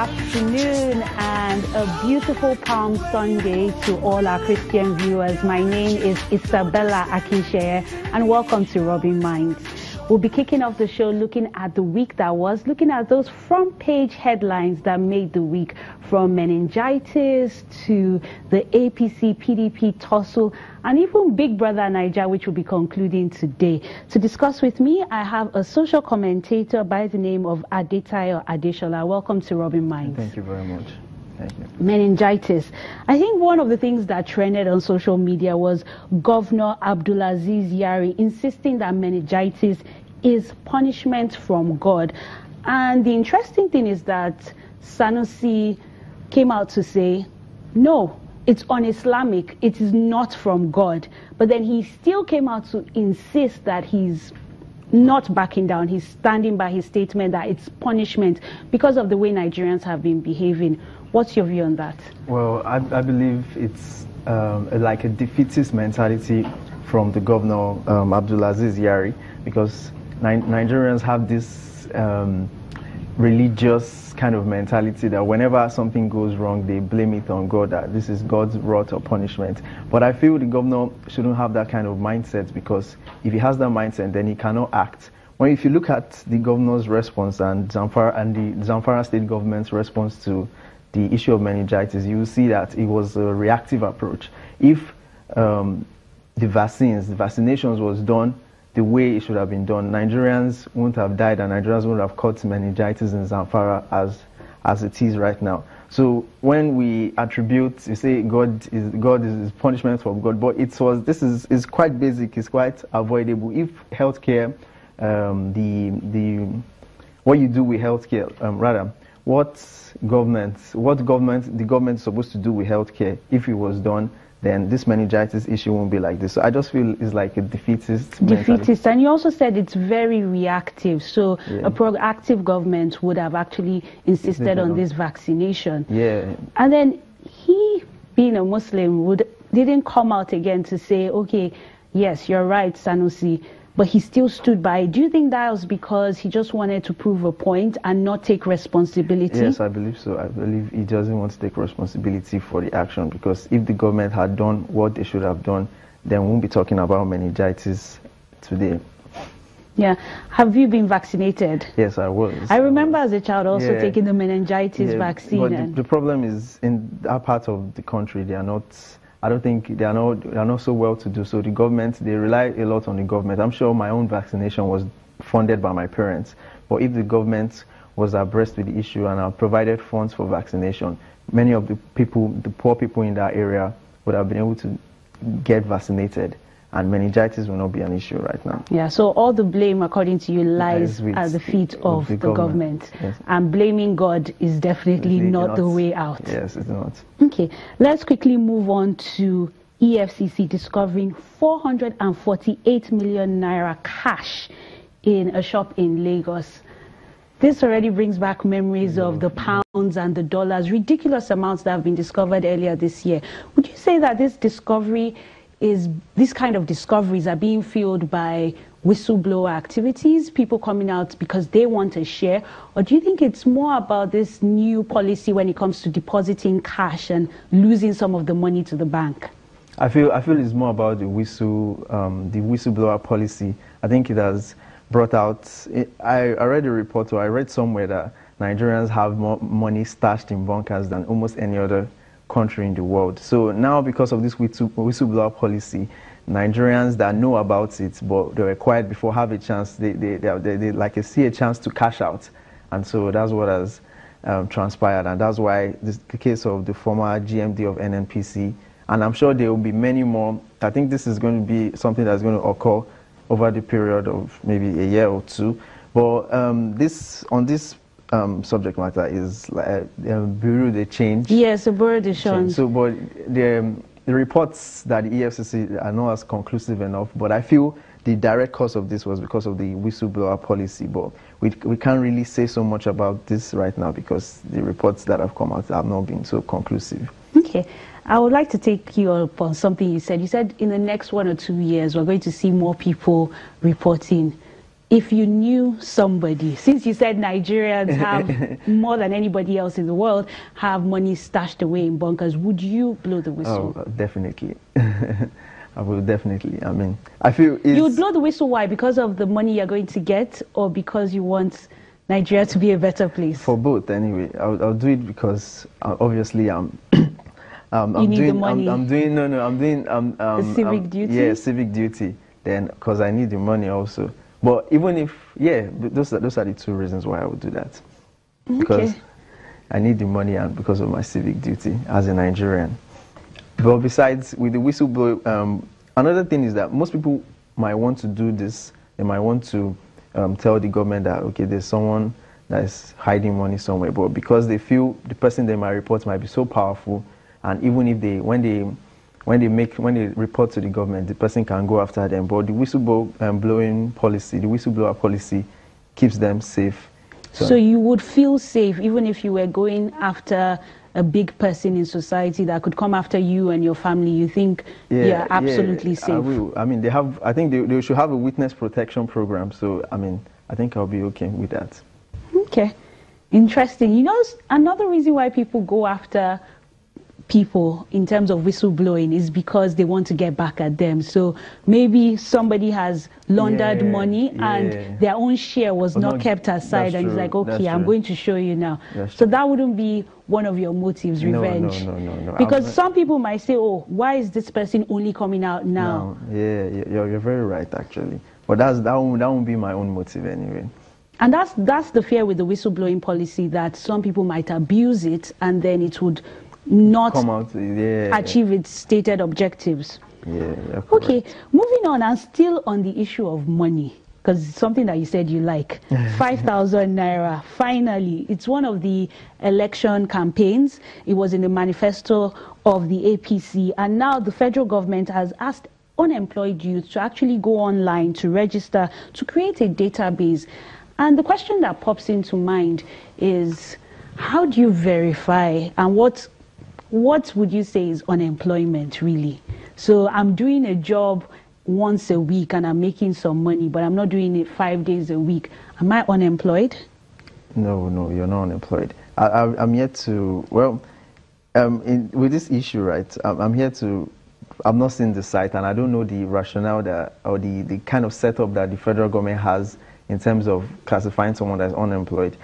afternoon and a beautiful Palm Sunday to all our Christian viewers. My name is Isabella Akinshe and welcome to Rubbin Minds. We'll be kicking off the show looking at the week that was, looking at those front page headlines that made the week, from meningitis to the APC-PDP tussle and even Big Brother Niger, which will be concluding today. To discuss with me, I have a social commentator by the name of Adetayo Adeshola. Welcome to Rubbin Minds. Thank you very much. Thank you. Meningitis. I think one of the things that trended on social media was Governor Abdulaziz Yari insisting that meningitis is punishment from God. And the interesting thing is that Sanusi came out to say, no, it's un-Islamic, it is not from God. But then he still came out to insist that he's not backing down. He's standing by his statement that it's punishment because of the way Nigerians have been behaving. What's your view on that? Well, I believe it's like a defeatist mentality from the governor, Abdulaziz Yari, because Nigerians have this religious kind of mentality that whenever something goes wrong, they blame it on God, that this is God's wrath or punishment. But I feel the governor shouldn't have that kind of mindset, because if he has that mindset, then he cannot act. Well, if you look at the governor's response and the Zamfara state government's response to the issue of meningitis, you will see that it was a reactive approach. If the vaccinations was done the way it should have been done, Nigerians wouldn't have died and Nigerians wouldn't have caught meningitis in Zamfara as it is right now. So when we attribute, you say God is punishment from God, but this is quite basic, it's quite avoidable. If healthcare, what you do with healthcare, what the government is supposed to do with healthcare, if it was done, then this meningitis issue won't be like this. So I just feel it's like a defeatist mentality. And you also said it's very reactive. So a proactive government would have actually insisted on this vaccination. Yeah. And then he, being a Muslim, didn't come out again to say, okay, yes, you're right, Sanusi, but he still stood by. Do you think that was because he just wanted to prove a point and not take responsibility? Yes, I believe so. I believe he doesn't want to take responsibility for the action, because if the government had done what they should have done, then we won't be talking about meningitis today. Yeah. Have you been vaccinated? Yes, I was. I remember as a child also taking the meningitis vaccine. But the problem is, in that part of the country, they are not... I don't think they are not so well to do. So the government, they rely a lot on the government. I'm sure my own vaccination was funded by my parents. But if the government was abreast with the issue and provided funds for vaccination, many of the poor people in that area would have been able to get vaccinated. And meningitis will not be an issue right now. Yeah, so all the blame, according to you, lies at the feet of the government. Yes. And blaming God is definitely not the way out. Yes, it's not. Okay, let's quickly move on to EFCC discovering 448 million naira cash in a shop in Lagos. This already brings back memories of the pounds and the dollars, ridiculous amounts that have been discovered earlier this year. Would you say that these kind of discoveries are being fueled by whistleblower activities, people coming out because they want a share? Or do you think it's more about this new policy when it comes to depositing cash and losing some of the money to the bank? I feel it's more about the whistleblower policy. I think it has brought out... I read a report, or I read somewhere that Nigerians have more money stashed in bunkers than almost any other country in the world. So now, because of this whistleblower policy, Nigerians that know about it but they were quiet before have a chance. They see a chance to cash out, and so that's what has transpired, and that's why the case of the former GMD of NNPC, and I'm sure there will be many more. I think this is going to be something that's going to occur over the period of maybe a year or two. But this subject matter is Bureau de Change. Yes, a Bureau de Change. So, but the reports that the EFCC are not as conclusive enough. But I feel the direct cause of this was because of the whistleblower policy. But we can't really say so much about this right now because the reports that have come out have not been so conclusive. Okay. I would like to take you up on something you said. You said in the next 1 or 2 years, we're going to see more people reporting. if you knew somebody, since you said Nigerians have more than anybody else in the world have money stashed away in bunkers, would you blow the whistle? Oh, definitely. I will definitely. I mean, I feel you would blow the whistle. Why? Because of the money you're going to get, or because you want Nigeria to be a better place? For both, anyway. I'll do it because obviously I'm you need the money. I'm doing civic duty. Yeah, civic duty. Then because I need the money also. But even if those are the two reasons why I would do that. Because I need the money and because of my civic duty as a Nigerian. But besides, with the whistleblower, another thing is that most people might want to do this. They might want to tell the government that, okay, there's someone that is hiding money somewhere. But because they feel the person they might report might be so powerful, and even if when they report to the government, the person can go after them. But the whistleblower policy keeps them safe. So you would feel safe even if you were going after a big person in society that could come after you and your family. You think you're absolutely safe? I will. I mean, I think they should have a witness protection program. So, I mean, I think I'll be okay with that. Okay. Interesting. You know, another reason why people go after people in terms of whistleblowing is because they want to get back at them. So maybe somebody has laundered money and their own share was not kept aside, and it's like, okay, I'm going to show you now. So that wouldn't be one of your motives, revenge. No. Because some people might say, oh, why is this person only coming out now? No. Yeah, you're very right, actually. But that won't be my own motive anyway. And that's the fear with the whistleblowing policy, that some people might abuse it and then it would not come out, achieve its stated objectives. Okay, moving on, and still on the issue of money, because it's something that you said you like. 5,000 naira, finally. It's one of the election campaigns. It was in the manifesto of the APC, and now the federal government has asked unemployed youth to actually go online to register, to create a database. And the question that pops into mind is, how do you verify, and what would you say is unemployment really? So I'm doing a job once a week and I'm making some money, but I'm not doing it 5 days a week. Am I unemployed? No, you're not unemployed. I'm here to, with this issue, right, I'm not seeing the site, and I don't know the rationale or the kind of setup that the federal government has in terms of classifying someone as unemployed.